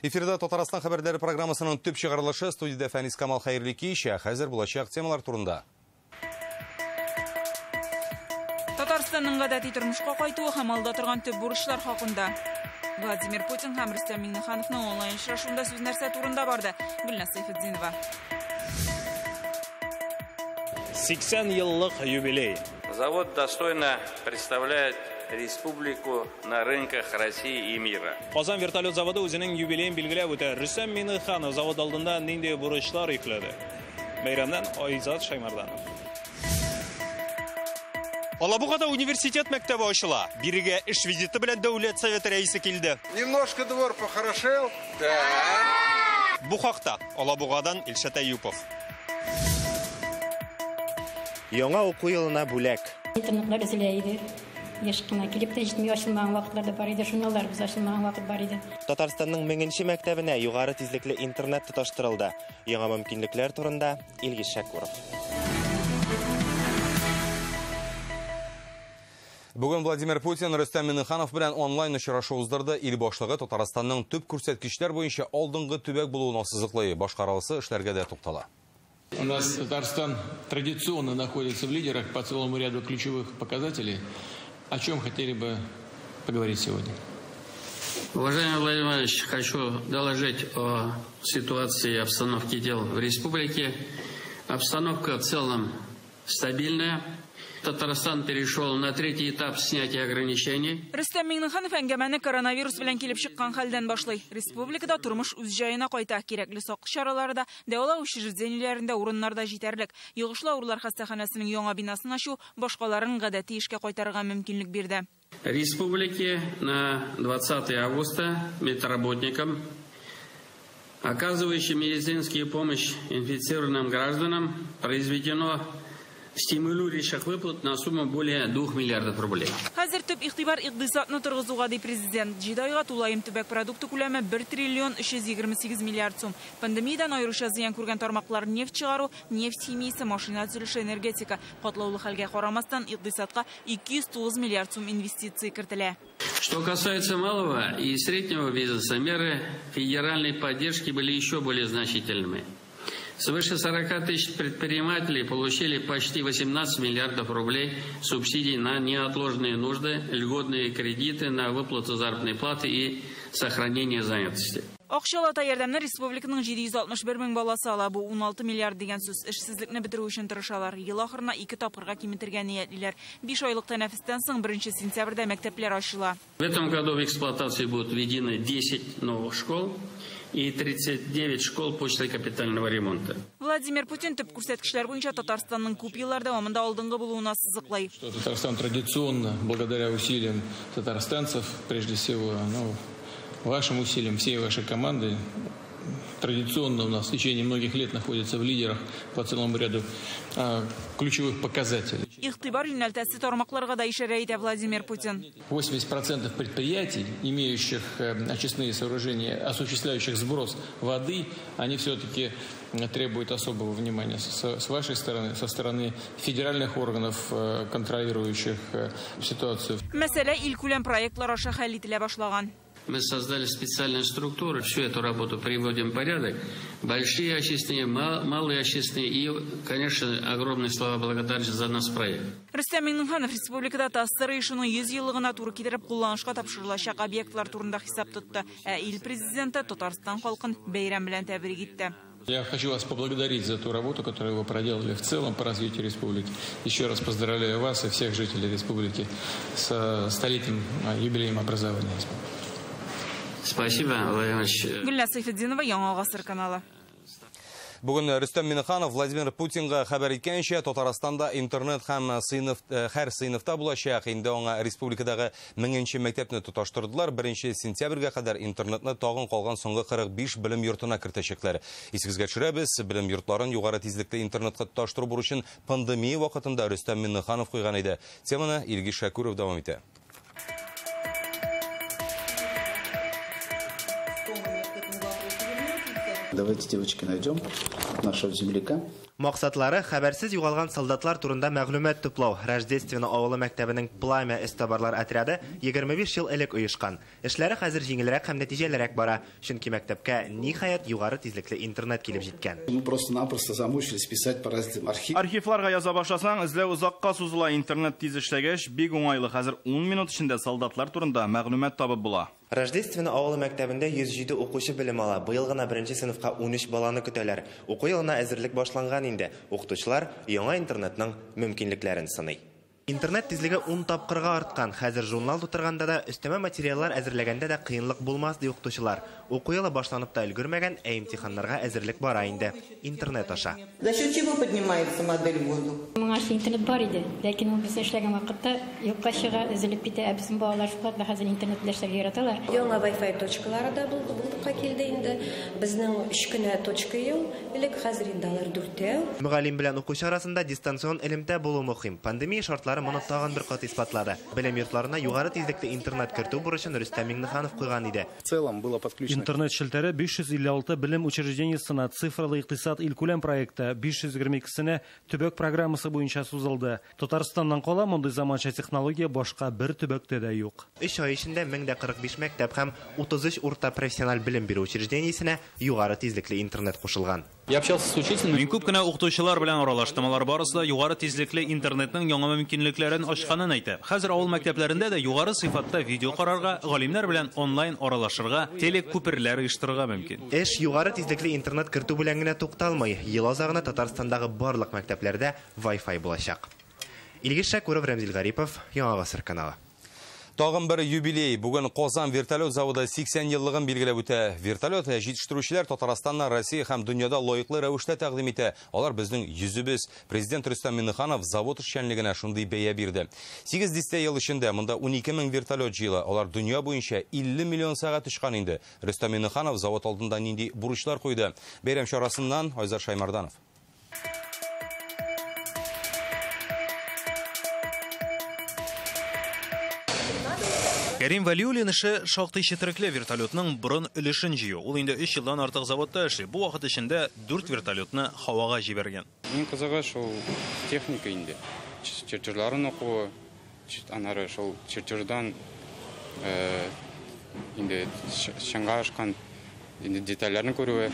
Эфирда Татарстан хабарлары программасының төп чыгарылышы студияда Фәнис Камал Хайрликейші, хәзер булачак темалар турында. Татарстанның гадәти тормышка кайтуы һәм алда торган төп бурычлар хакында. Владимир Путин һәм Рөстәм Миңнехановның онлайн очрашуында сүз нәрсә турында барды. Гөлнас Сайфетдинова. 80 еллык юбилей. Завод достойно представляет республику на рынках России и мира. Казан вертолет заводы үзенең юбилейын билгеләп үтә. Рөстәм Миңнеханов завод алдында нинди бурычлар йөкләде? Бәйрәмнән Айзат Шаймарданов. Алабугада университет мәктәбе ачыла. Бирегә эш визиты белән дәүләт советы рәисе килде. Немножко двор похорошел. Бу хакта Алабугадан Илшат Аюпов. Яңа уку елына бүләк. Интернетлар эзләйди. Яшкына килеп тә җитми ачылмаган вакытларда бар иде, шуналар без ачылмаган вакыт бар иде. Татарстанның 1000нче мәктәбенә югары тизлекле интернет тоташтырылды. Яңа мөмкинлекләр турында Илгиз Шакуров. Бүген Владимир Путин Рөстәм Миңнеханов белән онлайн очрашу уздырды. Ил башлыгы Татарстанның төп күрсәткечләр буенча алдынгы төбәк булуын ассызыклый, башкарылысы эшләргә дә туктала. У нас Татарстан традиционно находится в лидерах по целому ряду ключевых показателей. О чем хотели бы поговорить сегодня? Уважаемый Владимир Владимирович, хочу доложить о ситуации и обстановке дел в республике. Обстановка в целом стабильная. Татарстан перешел на третий этап снятия ограничений. Рөстәм Миңнеханов әңгәмәне коронавирус белән килеп чыккан хәлдән башлый. Республикада тормыш үз җаена кайта, кирәкле саклык чаралары да, дәвалау учреждениеләрендә урыннарда җитәрлек. Йогышлы авырлар хастаханәсенең яңа бинасын ачу башкаларын гадәти эшкә кайтарырга мөмкинлек бирде. Республике на 20 августа медработникам, оказывающим медицинскую помощь инфицированным гражданам, произведено стимулирующих выплат на сумму более 2 миллиардов рублей. Хәзер төп игътибар икътисадны торгызуга ди президент. 7 айга тулаем төбәк продукты күләме 1 триллион 328 миллиард сум. Пандемиядан аеруча зыян күргән тармаклар нефть чыгару, нефть химиясе, машина төзелеше, энергетика. Катлаулы хәлгә карамастан икътисадка 209 миллиард сум инвестиция кертелә. Что касается малого и среднего бизнеса, меры федеральной поддержки были еще более значительными. Свыше 40 тысяч предпринимателей получили почти 18 миллиардов рублей субсидий на неотложные нужды, льготные кредиты на выплату заработной платы и сохранение занятости. Акчалата ярдәмне республиканың 761 мең баласы ала. Бу 16 миллиард дигән сүз. Эшсезлекне бетерү өчен тырышалар. Ел ахырына 2 тапкырга кимитергә ниятлиләр. 5 айлык тәнәфестән соң 1 сентябрьдә мәктәпләр ачыла. В этом году в эксплуатацию будут введены 10 новых школ и 39 школ после капитального ремонта. Владимир Путин төп күрсәткечләр буенча Татарстанның күп еллар дәвамында алдынгы булуына сызыклый. Татарстан традиционно, благодаря усилиям татарстанцев, прежде всего, вашим усилиям, всей вашей команды, традиционно у нас в течение многих лет находится в лидерах по целому ряду ключевых показателей. Игътибар юнәлтәсе тармакларга да ишарә итә Владимир Путин. 80% предприятий, имеющих очистные сооружения, осуществляющих сброс воды, они все-таки требуют особого внимания с вашей стороны, со стороны федеральных органов, контролирующих ситуацию. Мәсьәлә илкүләм проектлар аша хәл ителә башлаган. Мы создали специальные структуры, всю эту работу приводим в порядок. Большие очистные, малые очистные и, конечно, огромные слова благодарности за наш проект. Рөстәм Миңнеханов республикада тасыры ишуның 100 еллыгына туры китереп кулланышка тапшырылачак объектлар турында хисап тотты. Ил президенты Татарстан халкын бәйрәм белән тәбрик итте. Я хочу вас поблагодарить за ту работу, которую вы проделали в целом по развитию республики. Еще раз поздравляю вас и всех жителей республики с столетним юбилеем образования. Спасибо, Владимир Ильич. Гөлнас Сайфетдинова, Яңа Гасыр каналы. Бүген Рөстәм Миңнеханов Владимир Путинга хәбәр иткәнчә, Татарстанда интернет һәм һәр сыйныфта булачак. Инде аңа республикадагы 1000нче мәктәпне тоташтырдылар. 1 сентябрьгә кадәр интернетны тагын калган соңгы 45 белем йортына кертәчәкләр. Исегезгә төшерәбез, белем йортларын югары тизлекле интернетка тоташтыру бурычын пандемия вакытында Рөстәм Миңнеханов куйган иде. Теманы Илгиз Шакуров дәвам итә. Давайте, девочки, найдем нашего земляка. Мақсатлары хәбәрсез югалган солдатлар турында мәгълүмат туплау. Рождественно авылы мәктәбенең Пламя эстабарлар отряды 25 ел элек оешкан. Эшләре хәзер җиңелрәк һәм нәтиҗәлерәк бара, чөнки мәктәпкә ниһаять югары тизлекле интернет килеп җиткән. Мы просто-напросто замучились писать по разным архивам. Архивларга яза башласаң, эзләү узакка сузыла. Интернет тиз эшләгәч, бик уңайлы. Хәзер 10 минут эчендә солдатлар турында мәгълүмат табып була. Рождественно авылы мәктәбендә 107 укучы белем ала. Быел гына 1-нче сыйныфка 13 баланы көтәләр. Уку елына әзерлек башланган инде. Укытучылар яңа интернетның мөмкинлекләрен сыный. Интернет тизлеге 10 тапкырга арткан. Хәзер журнал тутырганда да, өстәмә материаллар әзерләгәндә дә кыенлык булмас ди укытучылар. Уку елы башланып та өлгермәгән, имтиханнарга әзерлек бара инде. Интернет аша. За счет чего поднимается модель в воздух? Моңа интернет бар иде, ләкин ул без эшләгән вакытта юкка чыга, өзелеп китә, ә безнең балалар шулай хәзер интернет эшләргә яраталар. Яңа Wi-Fi точкалары да булдыкка килде инде. Безнең 3 кенә точка ел, элек хәзер инде алар 4. Мөгаллим белән укучы арасында дистанцион элемтә булу мөһим. Пандемия шартлары моны тагын бер кат испатлады. Белем йортларына югары тизлекле интернет кертү бурычын Рөстәм Миңнеханов куйган иде. В целом было подключено. Интернет шелтәре 556 белем учреждениесына цифрлы икътисад илкүләм проекты 522-сенә төбәк программасы буенча сузылды. Татарстаннан кала мондый заманча технология башка бер төбәктә дә юк. 3 ай эчендә 1045 мәктәп һәм 33 урта профессиональ белем бирү учреждениесенә югары тизлекле интернет кушылган. Я общался с учителями. Мин күп кенә укытучылар белән аралаштым. Алар барысы да югары тизлекле интернетның яңа мөмкинлекләрен ачканын әйтә. Хәзер авыл мәктәпләрендә дә югары сыйфатта видео карарга, галимнәр белән онлайн аралашырга, телекүперләр оештырырга мөмкин. Эш югары тизлекле интернет кертү белән генә тукталмый. Ел азагына Татарстандагы барлык мәктәпләрдә Wi-Fi булачак. Илгиз Шәкүров, Рәмзил Гарипов, Яңа Гасыр каналы. Тагын бер юбилей. Бүген Казан вертолет заводы 80 еллыгын билгеләп үтә. Вертолет җитештерүчеләр Татарстаннан Россия һәм дөньяда лаеклы рәвештә тәкъдим итә. Алар безнең йөзебез. Президент Рөстәм Миңнеханов завод эшчәнлегенә шундый бәя бирде. 8 дистә ел эчендә монда 12 000 вертолет җыела. Алар дөнья буенча 50 миллион сәгать очкан инде. Рөстәм Миңнеханов завод алдында нинди бурычлар куйды? Бәйрәм чарасыннан Айзар Шаймарданов. Кәрим Вәлиуллин эше шактый четерекле вертолетның борын өлешен җыю. Ул инде 3 елдан артык заводта эшли. Бу вакыт эчендә 4 вертолетны һавага җибәргән. Мин кызыгы шул техника инде. Чертежларын уку, анары шул чертеждан инде шаңга ашкан инде детальләрне күрүе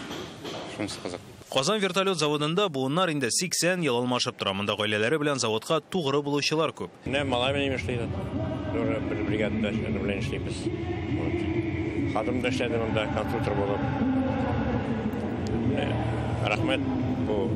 шунысы кызык. Казан вертолет заводында буыннар инде 80 ел алмашып тора. Монда гаиләләре белән заводка тугры булучылар күп. Менә малай белән эшләйдә. Тоже бер бригадада белән эшлибез. Хатым да эшләде монда конструктор булып. Рәхмәт бу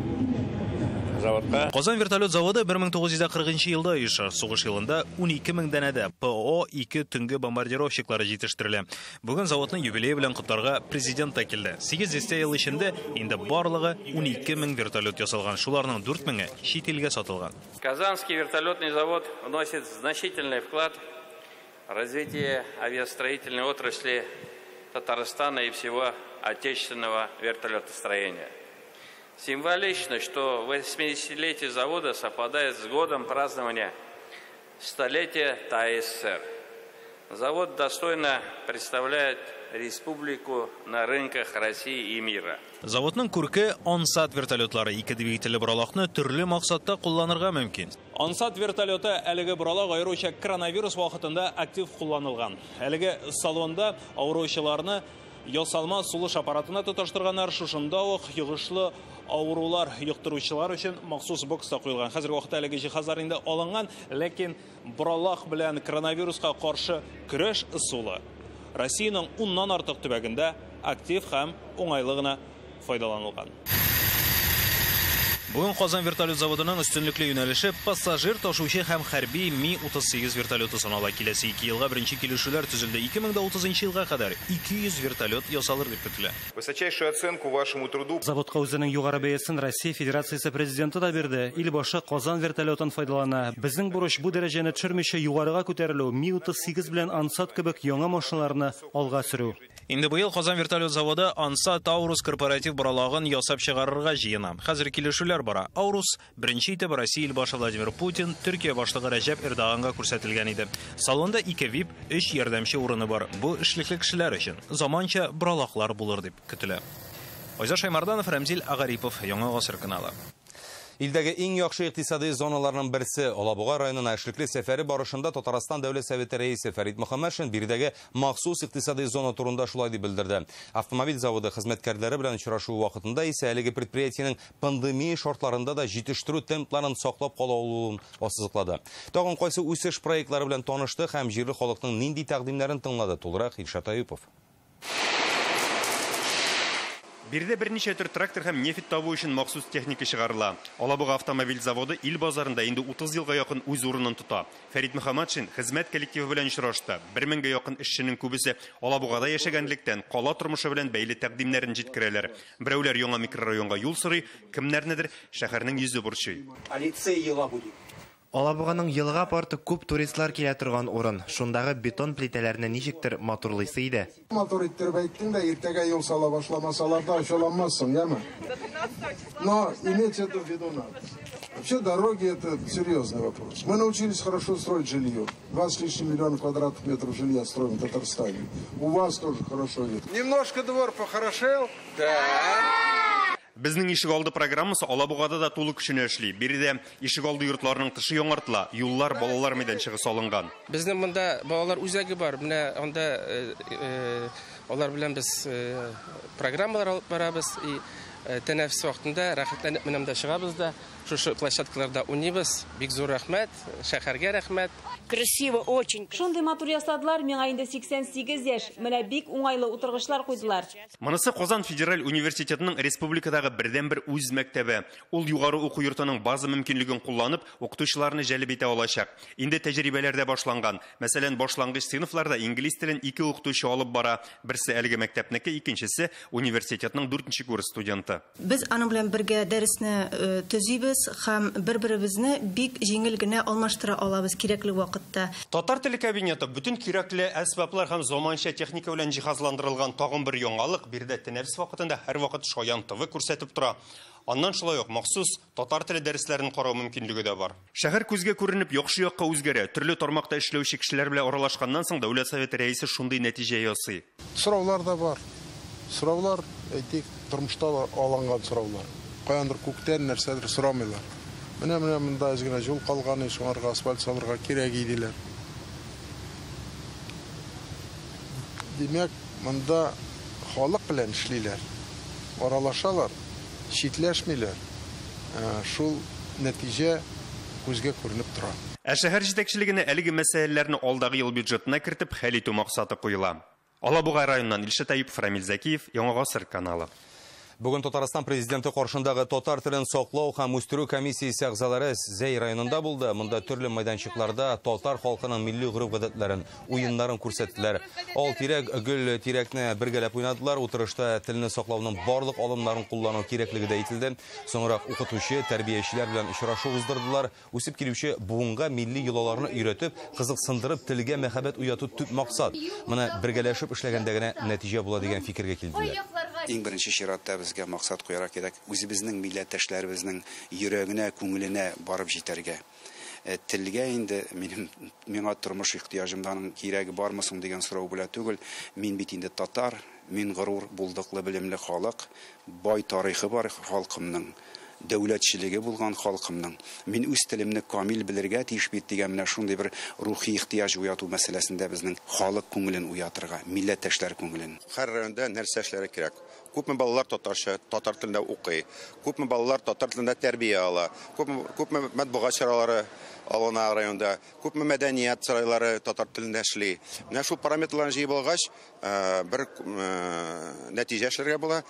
заводка. Казан вертолет заводы 1940 елда оеша. Сугыш елында 12 000 дәнәдә ПО-2 төнге бомбардировщиклары җитештерелә. Бүген заводның юбилей белән котларга президент та килде. 8 ел эчендә инде барлыгы 12 000 вертолет ясалган. Шуларның 4 000-е чит илгә сатылган. Казанский вертолетный завод вносит значительный вклад в развитие авиастроительной отрасли Татарстана и всего отечественного вертолетостроения. Символично, что 80-летие завода совпадает с годом празднования столетия ТАССР. Завод достойно представляет республику на рынках России и мира. Заводның күрке Ансат вертолетлары 2 двигательле боралакны төрле максатта кулланырга мөмкин. Ансат вертолеты әлеге боралак аеруча коронавирус вакытында актив кулланылган. Әлеге салонда авыручыларны ясалма сулыш аппаратына тоташтырганнар, шушында ук йогышлы авырулар йоктыручылар өчен махсус бокста куелган. Хәзерге вакытта әлеге җиһазлар инде алынган, ләкин боралак белән коронавируска каршы көрәш ысулы Россиянең 10-нан артык төбәгендә актив һәм уңайлы гына файдаланылган. Бүген Казан вертолет заводының өстенлекле юнәлеше пассажир ташучы һәм хәрби Ми-38 вертолеты санала. Киләсе 2 елга беренче килешүләр төзелде. 2030 елга кадәр 200 вертолет ясалыр дип көтелә. Высочайшую оценку вашему труду. Заводка үзенең югары бәясен Россия Федерациясе президенты да бирде. Ил башы Казан вертолетын файдалана. Безнең бурыч бу дәрәҗәне төшермичә югарыга күтәрелү, Ми-38 белән Ансат кебек яңа машиналарны алга сөрү. Инде быел Казан вертолет заводы Ансат Аурус корпоратив боралагын ясап чыгарырга җыена. Хәзер килешүләр бара. Аурус беренче итеп Россия илбашы Владимир Путин Төркия башлыгы Рәҗәп Эрдоганга күрсәтелгән иде. Салонда 2 VIP, 3 ярдәмче урыны бар. Бу эшлекле кешеләр өчен заманча боралаклар булыр дип көтелә. Айзар Шаймарданов, Рәмзил Агарипов, Яңа Гасыр каналы. Илдәге иң яхшы икътисади зоналарның берсе Алабуга районына эшлекле сәфәре барышында Татарстан дәүләт советы рәисе Фәрит Мөхәммәтшин биредәге махсус икътисади зона турында шулай дип белдерде. Автомобиль заводы хезмәткәрләре белән очрашу вакытында исә әлеге предприятиянең пандемия шартларында да җитештерү темпларын саклап калуын ассызыклады. Тагын кайсы үсеш проектлары белән танышты һәм җирле халыкның нинди тәкъдимнәрен тыңлады. Тулырак Илшат Аюпов. Биредә берничә төр трактор һәм нефть табу өчен махсус техника чыгарыла. Алабуга автомобиль заводы ил базарында инде 30 елга якын үз урынын тота. Фәрит Мөхәммәтшин хезмәт коллективы белән очрашты. 1000-гә якын эшченең күбесе Алабугада яшәгәнлектән кала тормышы белән бәйле тәкъдимнәрен җиткерәләр. Берәүләр яңа микрорайонга юл сорый, кемнәрнедер шәһәрнең йөзе борчый. Алабуганың елга порты күп туристлар килә торган урын. Шундагы бетон плитәләрне ничектер матурлыйсы иде. Мотор иттереп әйттең дә, иртәгә юл сала башламасалар да ачыламассың, яме? Но иметь это в виду надо. Вообще дороги это серьезный вопрос. Мы научились хорошо строить жилье. 20 с лишним миллионов квадратных метров жилья строим в Татарстане. У вас тоже хорошо идет. Немножко двор похорошел? Да. Безнең ишегалды программасы Алабугада да тулы көченә эшли. Биредә ишегалды йортларының тышы яңартыла, юллар, балалар мәйданчыгы салынган. Безнең монда балалар үзәге бар. Менә анда алар белән без программалар алып барабыз и тәнәфес вакытында рәхәтләнеп менә монда чыгабыз да, шушы площадкаларда уйныйбыз. Бик зур рәхмәт, шәһәргә рәхмәт. Красиво, очень. Шундый матур ясадылар, миңа инде 88 яшь. Менә бик уңайлы утыргычлар куйдылар. Монысы Казан федераль университетының республикадагы бердән-бер үз мәктәбе. Ул югары уку йортының база мөмкинлеген кулланып, укытучыларны җәлеп итә алачак. Инде тәҗрибәләр дә башланган. Мәсәлән, башлангыч сыйныфларда инглиз телен 2 укытучы алып бара. Берсе әлеге мәктәпнеке, икенчесе университетның 4нче курс студенты. Без аның белән бергә дәресне төзибез һәм бер-беребезне бик җиңел генә алмаштыра алабыз кирәкле вакытта. Татар теле кабинеты бүтән кирәкле әсбаплар һәм заманча техника белән җиһазландырылган тагын бер яңалык биредә тәнәфес вакытында һәр вакыт шаян ТВ күрсәтеп тора. Аннан шулай ук махсус татар теле дәресләрен карау мөмкинлеге дә бар. Шәһәр күзгә күренеп яхшы якка үзгәрә. Төрле тармакта эшләүче кешеләр белән аралашканнан соң дәүләт советы рәисе шундый нәтиҗә ясый. Сораулар да бар. Сораулар, әйтик, тормышта алынган сораулар. Каяндыр күктән нәрсәдер сорамыйлар. Менә монда изгенә юл калган, шуңарга асфальт салырга кирәк иделәр. Димәк, монда халык белән эшлиләр. Аралашалар, читләшмиләр. Шул нәтиҗә күзгә күренеп тора. Шәһәр җитәкчелегенә әлеге мәсьәләләрне алдагы ел бюджетына кертеп хәл итү максаты куела. Алабуга районыннан Илшат Аюпов, Рамил Закиев, Яңа Гасыр каналы. Бүген Татарстан президенты каршындагы татар телен саклау һәм үстерү комиссиясе әгъзалары Зәй районында булды. Монда төрле мәйданчыкларда татар халкының милли гореф-гадәтләрен, уеннарын күрсәттеләр. Ал тирәк, гөл тирәкне бергәләп уйнадылар. Утырышта телне саклауның барлык алымнарын куллану кирәклеге дә әйтелде. Соңрак укытучы, тәрбиячеләр белән очрашу уздырдылар. Үсеп килүче буынга милли йолаларны өйрәтеп, кызыксындырып, телгә мәхәббәт уяту төп максат. Моны бергәләшеп эшләгәндә генә нәтиҗә була дигән фикергә килделәр. Иң беренче чиратта безгә максат куярга кирәк. Үзебезнең милләттәшләребезнең йөрәгенә, күңеленә барып җитәргә. Телгә инде миңа тормыш ихтыяҗымдан кирәге бармы соң дигән сорау белән түгел, мин бит инде татар, мин горур булдыклы белемле халык, бай тарихы бар халкымның, дәүләтчелеге булган халкымның. Мин үз телемне камил белергә тиеш бит дигән менә шундый бер рухи ихтыяҗ уяту мәсьәләсендә безнең халык күңелен уятырга, милләттәшләр күңелен. Һәр районда нәрсә эшләре кирәк. Күпме балалар татарча, татар телендә укый. Күпме балалар татар телендә тәрбия ала. Күпме матбугат чаралары алына районда. Күпме мәдәният сарайлары татар телендә эшли. Менә шул параметрларны җыеп алгач, бер нәтиҗә эшләргә була.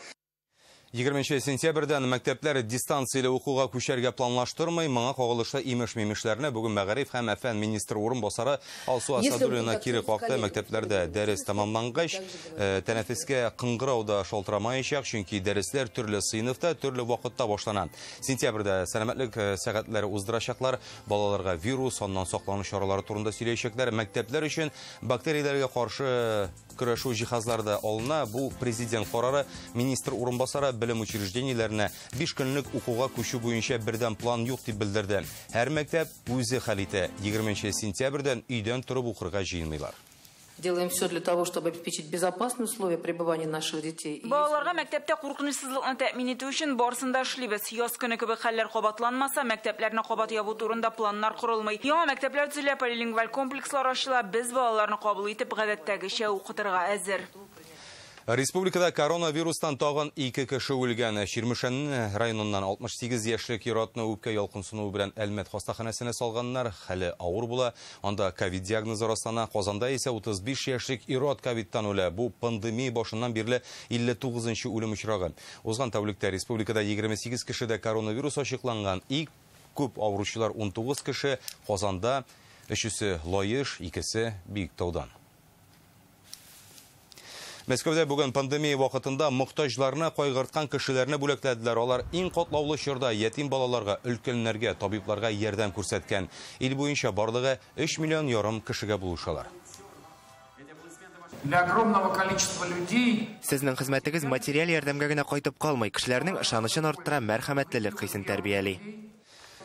20 сентябрьдән мәктәпләр дистанцияле укуга күчәргә планлаштырмый, моңа кагылышлы имеш-мимешләрне бүген Мәгариф һәм фән министры урынбасары Алсу Асадуллина кире какты. Мәктәпләрдә дәрес тәмамлангач, тәнәфескә кыңгырау да шалтырамаячак, чөнки дәресләр төрле сыйныфта, төрле вакытта башлана. Сентябрьдә сәламәтлек сәгатьләре уздырачаклар, балаларга вирус, аннан саклану чаралары турында сөйләячәкләр. Мәктәпләр өчен бактерияләргә каршы көрәшү җиһазлары да алына. Бу президент карары. Министр урынбасары белем учреждениеләренә 5 көнлек укуга күчү буенча бердән план юк дип белдерде. Һәр мәктәп үзе хәл итә. 20 сентябрьдән өйдән торып укырга җыенмыйлар. Делаем все для того, чтобы обеспечить безопасные условия пребывания наших детей. Балаларга мәктәптә куркынычсызлыкны тәэмин итү өчен барысында эшлибез. Яз көне кебек хәлләр кабатланмаса, мәктәпләрне кабат ябу турында планнар корылмый. Яңа мәктәпләр төзелә, полилингваль комплекслар ачыла. Без балаларны кабул итеп гадәттәгечә укытырга әзер. Республикада коронавирустан тагын 2 кеше үлгән. Ширмешән районыннан 68 яшьлек ир-атны үпкә ялкынсынуы белән Әлмәт хастаханәсенә салганнар. Хәле авыр була. Анда ковид диагнозы раслана. Казанда исә 35 яшьлек ир-ат ковидтан үлә. Бу пандемия башыннан бирле 59-нчы үлем очрагы. Узган тәүлектә республикада 28 кешедә коронавирус ачыкланган. Иң күп авыручылар 19 кеше. Казанда 3-се Лаеш, 2-се Биектаудан. Мәскәүдә бүген пандемия вакытында мохтаҗларны кайгырткан кешеләрне бүләкләделәр. Алар иң катлаулы чорда ятим балаларга, өлкәннәргә, табибларга ярдәм күрсәткән. Ил буенча барлыгы 3,5 миллион кешегә булышалар. Для огромного количества людей Сезнең хезмәтегез материаль ярдәмгә генә кайтып калмый, кешеләрнең ышанычын арттыра, мәрхәмәтлелек хисен тәрбияли.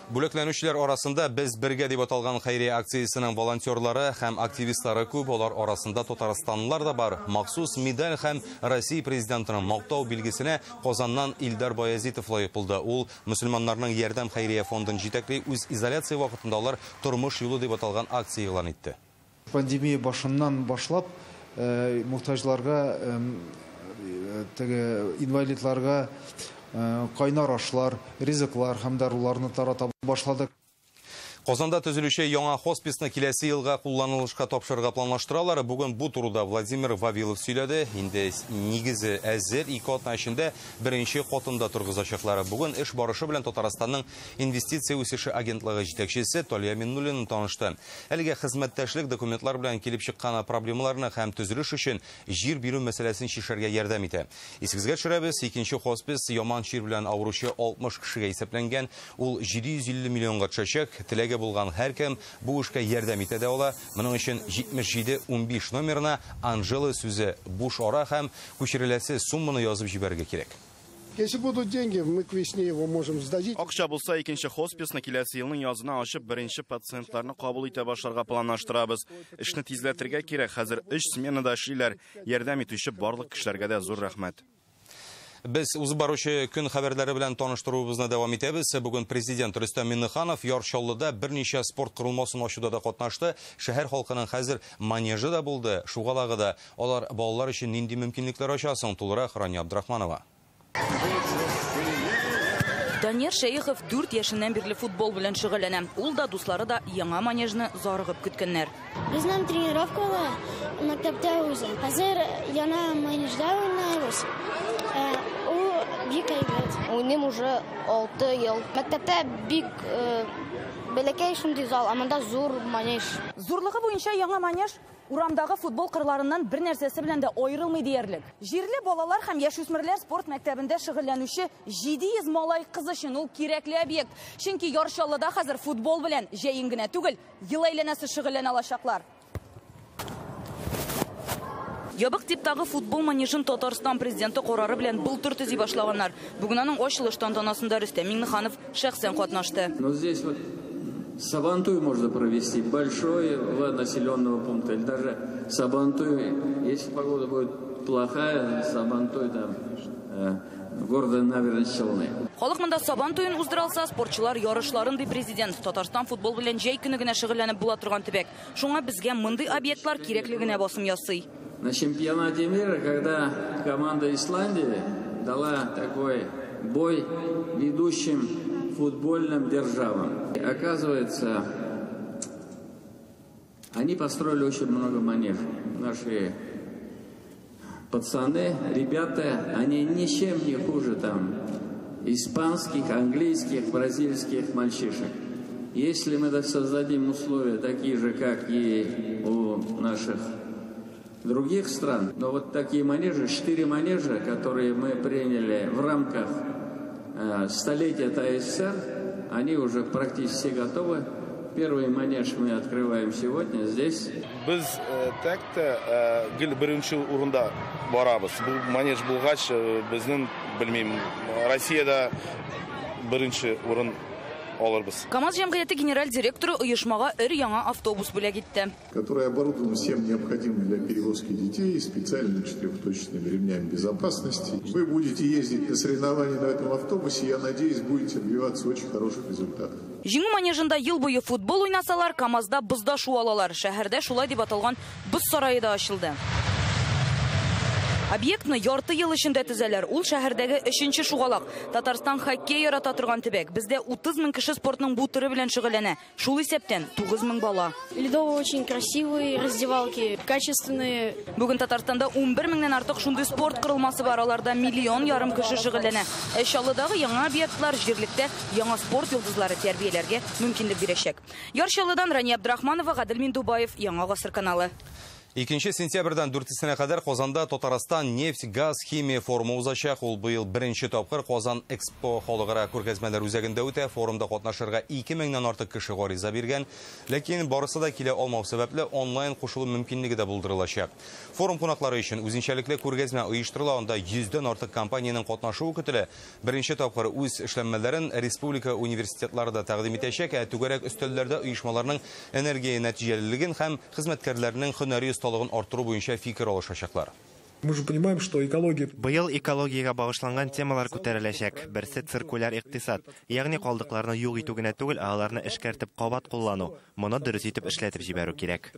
Бүләкләнүчеләр арасында без бергә дип аталган хәйрия акциясының волонтерлары һәм активистлары күп, олар арасында Татарстанлылар да бар. Махсус медаль һәм Россия президентының мактау билгесенә Казаннан Илдар Баязитов лаек булды. Ул мөселманнарның ярдәм хәйрия фондын җитәкли, үз изоляция вакытында алар тормыш юлы дип аталган акция игълан итте. Пандемия башыннан башлап, мохтаҗларга, инвалидларга кайнар ашлар, ризыклар һәм даруларны тарата башладык. Казанда төзелүче яңа хосписны киләсе елга кулланылышка тапшырырга планлаштыралар. Бүген бу турыда Владимир Вавилов сөйләде. Инде нигезе әзер, 2 атна эчендә беренче катында торгызачаклар. Бүген эш барышы белән Татарстанның инвестиция үсеше агентлыгы җитәкчесе Талия Миннуллин танышты. Әлегә хезмәттәшлек документлар белән килеп чыккан проблемаларны һәм төзелеш өчен җир бирү мәсьәләсен чишәргә ярдәм итә. Исегезгә төшерәбез, икенче хоспис яман чир белән авыручы 60 кешегә исәпләнгән. Ул 750 миллионга төшәчәк. Теләге булган һәркем бу эшкә ярдәм итә дә ала. Моның өчен 77-15 номерына Анжела сүзе буш ара һәм күчереләсе сумманы язып җибәрергә кирәк. Если будут деньги, мы к весне его можем сдать. Акча булса, икенче хосписны киләсе елның язына ачып, беренче пациентларны кабул итә башларга планлаштырабыз. Эшне тизләтергә кирәк. Хәзер 3 сменада эшлиләр. Ярдәм итүче барлык кешеләргә дә зур рәхмәт. Без узып баручы көн хәбәрләре белән таныштыруыбызны дәвам итәбез. Бүген президент Рөстәм Миңнеханов Ярчаллыда берничә спорт корылмасын ачуда да катнашты. Шәһәр халкының хәзер манежы да булды, шугалагы да. Алар балалар өчен нинди мөмкинлекләр ачасың? Тулырак Рания Абдрахманова. Данияр Шәйхов 4 яшеннән бирле футбол белән шөгыльләнә. Ул да дуслары да яңа манежны зарыгып көткәннәр. Безнең тренировкалар мәктәптә үзе. Хәзер яңа манежда уйнайбыз. Бик әйбәт. Уйныйм уже 6 ел. Мәктәптә бик бәләкәй шундый зал, анда зур манеж. Зурлыгы буенча яңа манеж урамдагы футбол кырларыннан бер нәрсәсе белән дә аерылмый диярлек. Җирле балалар һәм яшүсмерләр спорт мәктәбендә шөгыльләнүче 700 малай кыз өчен ул кирәкле объект. Чөнки Ярчаллыда хәзер футбол белән җәен генә түгел, ел әйләнәсе шөгыльләнә алачаклар. Ябык типтагы футбол манежын Татарстан президенты карары белән былтыр төзи башлаганнар. Бүген аның ачылыш тантанасында Рөстәм Миңнеханов шәхсән катнашты. Но здесь вот Сабантуй можно провести, большой населенного пункта, или даже Сабантуй, если погода будет плохая, Сабантуй там города Набережные Челны. Халык монда Сабантуйын уздыралса, спортчылар ярышларын ди президент. Татарстан футбол белән җәй көне генә шөгыльләнеп була торган төбәк. Шуңа безгә мондый объектлар кирәклегенә басым ясый. На чемпионате мира, когда команда Исландии дала такой бой ведущим футбольным державам. Оказывается, они построили очень много манежей. Наши пацаны, ребята, они ничем не хуже там испанских, английских, бразильских мальчишек. Если мы создадим условия такие же, как и у наших других стран, но вот такие манежи, 4 манежа, которые мы приняли в рамках столетия ТССР, они уже практически все готовы. Первый манеж мы открываем сегодня здесь. Biz тәкті гел бірінші урында барабыз. Бұл манеж булгач, безнең, белмим, Россиядә бірінші урын алырбыз. КамАЗ җәмгыяте генераль директоры оешмага яңа автобус бүләк итте. Который оборудован всем необходимым для перевозки детей специальными 4-точечными ремнями безопасности. Вы будете ездить на соревнования на этом автобусе, я надеюсь, будете добиваться очень хороших результатов. Җиңү манежында ел буе футбол уйнасалар, КамАЗда бызда шу алалар. Шәһәрдә шулай дип аталган быз сарае да ачылды. Объектны ярты ел эчендә төзәләр. Ул шәһәрдәге 3нче шугалак. Татарстан хоккей ярата торган төбәк. Бездә 30 мең кеше спортның бу төры белән шөгыльләнә. Шул исәптән 9 мең бала. Ледовые очень красивые, раздевалки качественные. Бүген Татарстанда 11 меңнән артык шундый спорт кырылмасы бар. Аларда 1,5 миллион кеше шөгыльләнә. Чаллыдагы яңа объектлар җирлектә яңа спорт йолдызлары тәрбияләргә мөмкинлек бирәчәк. Ярчалыдан Рания Абдрахманова, Гадел Миндубаев, Яңа гасыр каналы. 2 сентябрьдән 4-сенә кадәр Казанда Татарстан нефть, газ, химия форумы узачак. Ул быел беренче тапкыр Казан Экспо халыкара күргәзмәләр үзәгендә үтә. Форумда катнашырга 2 меңнән артык кеше гариза биргән, ләкин барысы да килә алмау сәбәпле онлайн кушылу мөмкинлеге дә булдырылачак. Форум кунаклары өчен үзенчәлекле күргәзмә оештырыла, анда 100дән артык компаниянең катнашуы көтелә. Беренче тапкыр үз эшләнмәләрен республика университетларында тәкъдим итәчәк, түгәрәк өстәлләрдә оешмаларның энергия нәтиҗәлелеген һәм хезмәткәрләрнең һөнәри осталыгын арттыру буенча фикер алышачаклар. Мы же понимаем, что экология... Быел экологиягә багышланган темалар күтәреләчәк. Берсе циркуляр икътисад, ягъни калдыкларны юк итү генә түгел, аларны эшкәртеп кабат куллану. Моны дөрес итеп эшләтеп җибәрү кирәк.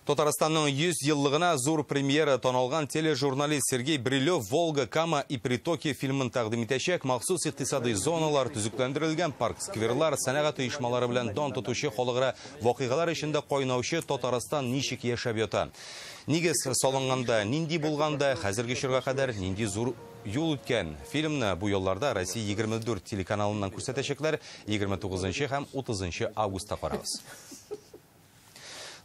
Татарстанның 100 еллыгына зур премьера тоналган тележурналист Сергей Брилев «Волга, Кама и притоки» фильмын тәкъдим итәчәк. Махсус икътисади зоналар төзекләндерелгән, парк-скверлар, сәнәгать оешмалары белән дан тотучы халыкара вакыйгалар эчендә кайнаучы Татарстан ничек яшәп ята. Нигез салынганда, нинди булганда, хәзерге чорга кадәр нинди зур юл үткән. Фильмны бу елларда Россия 24 телеканалыннан күрсәтәчәкләр 29 һәм 30 августта карагыз.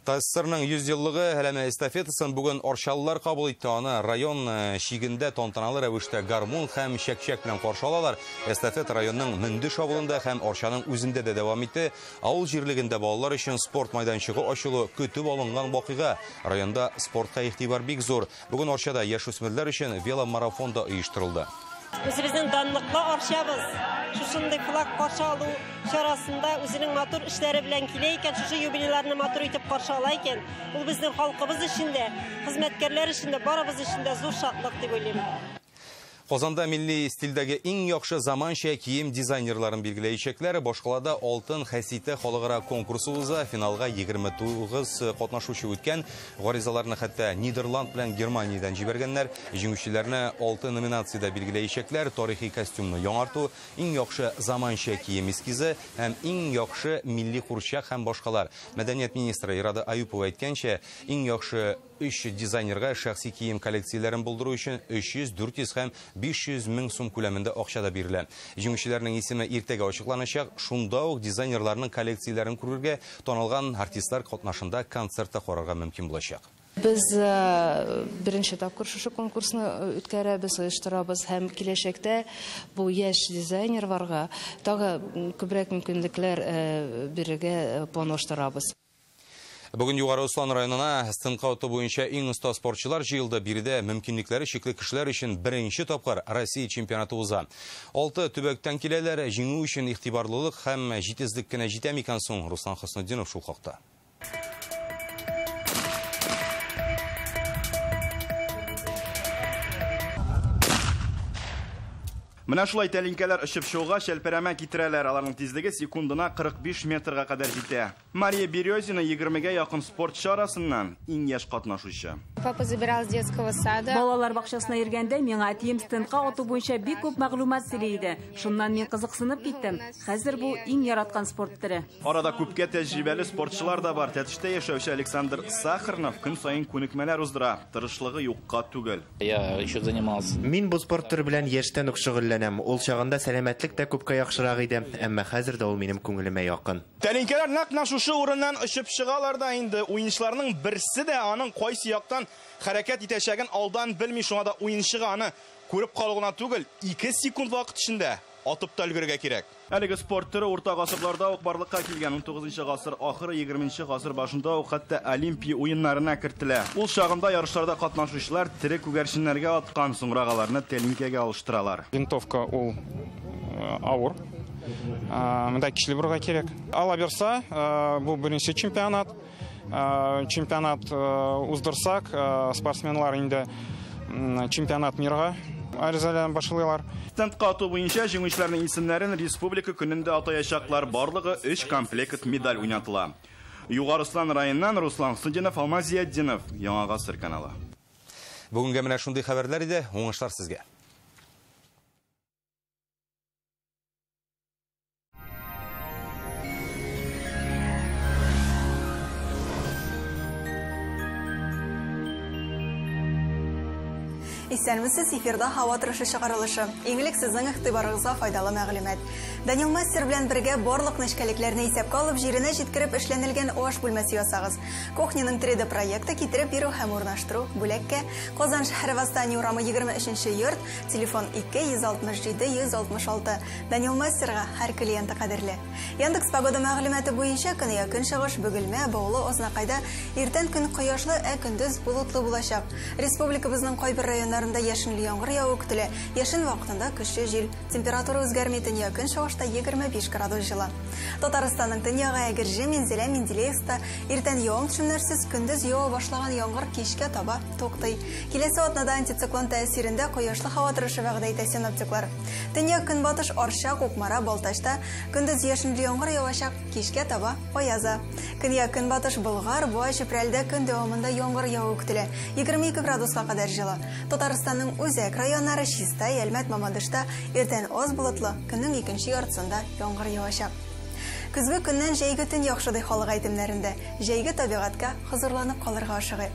ТАССРның 100 еллыгы әлеме эстафетасын бүген Орчалылар кабул итте. Аны район шигендә тантаналы рәвештә гармун һәм чәк-чәк белән каршы алалар. Эстафета районның Мөндеш авылында һәм Орчаның үзендә дә дәвам итте. Авыл җирлегендә балалар өчен спорт майданчыгы ачылу көтүп алынган вакыйга. Районда спортка игътибар бик зур. Бүген Орчада яшүсмерләр өчен веломарафон да оештырылды. Үзебезнең данлыклы Орчабыз шушындый флаг каршы алу чарасында үзенең матур эшләре белән килә икән, шушы юбилейларны матур итеп каршы ала икән. Ул безнең халкыбыз өчен дә, хезмәткәрләр өчен дә, барыбыз өчен дә зур шатлык дип уйлыйм. Казанда милли стильдәге иң яхшы заманча кием дизайнерларын билгеләячәкләр. Башкалада алтын хәсите халыкара конкурсы уза. Финалга 29 катнашучы үткән. Гаризаларны хәтта Нидерланд белән Германиядән җибәргәннәр. Җиңүчеләрне 6 номинациядә билгеләячәкләр. Тарихи костюмны яңарту, иң яхшы заманча кием эскизы һәм иң яхшы милли курчак һәм башкалар. Мәдәният министры Ирада Аюпова әйткәнчә, иң яхшы 3 дизайнерга шәхси кием коллекцияләрен булдыру өчен 300, 400 һәм 500 мең сум күләмендә акча да бирелә. Җиңүчеләрнең исеме иртәгә ачыкланачак. Шунда ук дизайнерларның коллекцияләрен күрергә танылган артистлар катнашында концертта карарга мөмкин булачак. Без беренче тапкыр шушы конкурсны үткәрәбез, оештырабыз һәм киләчәктә бу яшь дизайнерларга тагы күбрәк мөмкинлекләр бирергә планлаштырабыз. Бүген Югары Ослан районына стендка аты буенча иң оста спортчылар җыелды. Биредә мөмкинлекләре чикле кешеләр өчен беренче тапкыр Россия чемпионаты уза. 6 төбәктән киләләр. Җиңү өчен игътибарлылык һәм җитезлек кенә җитә микән соң? Руслан Хөснетдинов шул хакта. Менә шулай тәлинкәләр очып чыгуга шәлпәрәмә китерәләр. Аларның тизлеге секундына 45 метрга кадәр җитә. Мария Березина 20гә якын спортчы арасыннан иң яшь катнашучы. Папа забирал с детского сада. Балалар бакчасына йөргәндә миңа әтием стендка ату буенча бик күп мәгълүмат сөйли иде. Шуннан мин кызыксынып киттем. Хәзер бу иң яраткан спорт төре. Арада күпкә тәҗрибәле спортчылар да бар. Тәтештә яшәүче Александр Сахарнов көн саен күнекмәләр уздыра. Тырышлыгы юкка түгел. Я еще занимался. Мин бу спорт төры белән яшьтән үк шөгыльләнәм. Ул чагында сәламәтлек тә күпкә яхшырак иде, әмма хәзер дә ул минем күңелемә якын. Тәлинкәләр нәкъ шушы урыннан очып чыгалар да инде. Уенчыларның берсе дә аның кайсы яктан хәрәкәт итәчәген алдан белми, шуңа да уенчыга аны күреп калуына түгел, 2 секунд вакыт эчендә атып та өлгерергә кирәк. Әлеге спорт түрі урта гасырларда ук барлыкка килгән. 19 гасыр ахыры 20 гасыр башында ук хәтта Олимпия уеннарына кертелә. Ул чагында ярышларда катнашучылар тере күгәрченнәргә аткан, соңрак аларны тәлинкәгә алыштыралар. Винтовка ул авыр. мындай кичле бурга керек. Ала берса, бу биринчи чемпионат. Чемпионат уздырсак, спортсменлар инде чемпионат мирга аризаларын башлыйлар. Стендка ату буенча җиңүчеләрнең исемнәрен республика көнендә атаячаклар. Барлыгы 3 комплект медаль уйнатыла. Югарыслан районнан Руслан Судинов, Алмаз Зиятдинов, Яңа Гасыр каналы. Бүгенге менә шундый хәбәрләр иде. Уңышлар сезгә. Исәнмесез, эфирда һава торышы чыгарылышы. Иңлек сезнең игътибарыгызга файдалы мәгълүмат. Данил Мастер белән бергә барлык нечкәлекләрне исәпкә алып, җиренә җиткереп эшләнелгән аш бүлмәсе ясагыз. Кухняның 3D проекты китереп бирү һәм урнаштыру бүләккә. Казан шәһәре Восстание урамы 23-нче йорт, телефон 267-166. Данил Мастерга һәр клиенты кадерле. Яндекс погода мәгълүматы буенча көньяк көнчыгыш, Бөгелмә, Баулы, Ознакайда иртән көн кояшлы, көндез болытлы булачак. Республикабызның кайбер районнарында яшенле яңгыр яву көтелә. Яшен вакытында көчле җил. Температура үзгәрми, төньяк көнчыгышта 25 градус җылы. Татарстанның төньягы Әгерҗе, Минзәлә, Менделеевста иртән явым-төшемнәрсез, көндез ява башлаган яңгыр кичкә таба туктый. Киләсе атнада антициклон тәэсирендә кояшлы һава торышы вәгъдә итә синоптиклар. Төньяк көнбатыш Арча, Кукмара, Балтачта көндез яшенле яңгыр явачак, кичкә таба аяза. Көньяк көнбатыш Болгар, Буа, Чүпрәлдә көн дәвамында яңгыр яву көтелә. 22 градуска кадәр җылы. Татарстанның үзәк районнары Чистай, Әлмәт, Мамадышта иртән аз болытлы, көннең икенче яртысында яңгыр явачак. Көзге көннән җәйге төн яхшыдай халык әйтемнәрендә. Җәйге табигатькә хозурланып калырга ашыгып.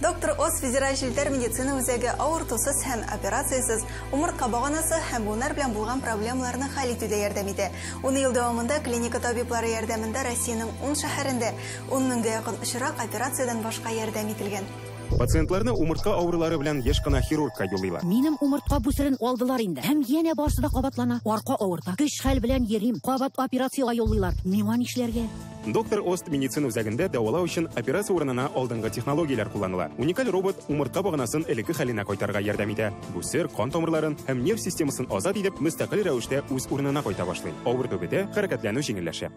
Доктор Оз федераль җилтәр медицина үзәге авыртусыз һәм операциясыз умыртка баганасы һәм буыннар белән булган проблемаларны хәл итүдә ярдәм итә. 10 ел дәвамында клиника табиблары ярдәмендә Россиянең 10 шәһәрендә 10 меңгә якын очрак операциядән башка ярдәм ителгән. Пациентларны умыртка авырулары белән еш кына хирургка юллыйлар. Минем умыртка бүсерен алдылар инде. Һәм янә барсы да кабатлана. Арка авырта. Көч хәл белән йөрим. Кабат операциягә юллыйлар. Миңа нишләргә? Доктор Ост медицина үзәгендә дәвалау өчен операция урынына алдынгы технологияләр кулланыла. Уникаль робот умыртка баганасын элекке хәленә кайтарга ярдәм итә. Бүсер, кан тамырларын һәм нерв системасын азат итеп, мөстәкыйль рәвештә үз урынына кайта башлый. Авырту бетә, хәрәкәтләнү җиңелләшә.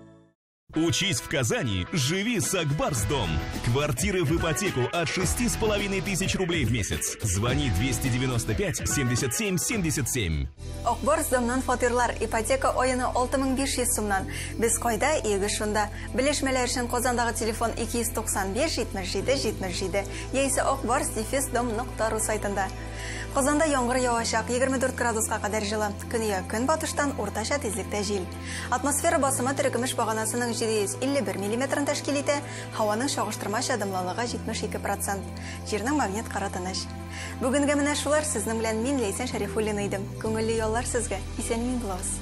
Учись в Казани, живи с Акбарсдом. Квартиры в ипотеку от 6500 рублей в месяц. Звони 295 77 77. Акбарсдомнан фатирлар ипотека аена 6500 сумнан. Без кайда иге шунда. Белешмәләр өчен Казандагы телефон 295 77 77 яисә akbars-dom.ru сайтында. Казанда яңгыр явачак, 24 градуска кадәр җылы. Көньяк көнбатыштан уртача тизлектә җил. Атмосфера басымы терекмеш баганасының 751 мм тәшкил итә, һаваның чагыштырмача дымлылыгы 72%. Җирнең магнит кара тыныч. Бүгенгә менә шулар, сезнең белән мин Ләйсән Шәрифуллина идем. Күңелле яллар сезгә. Исән мин булабыз.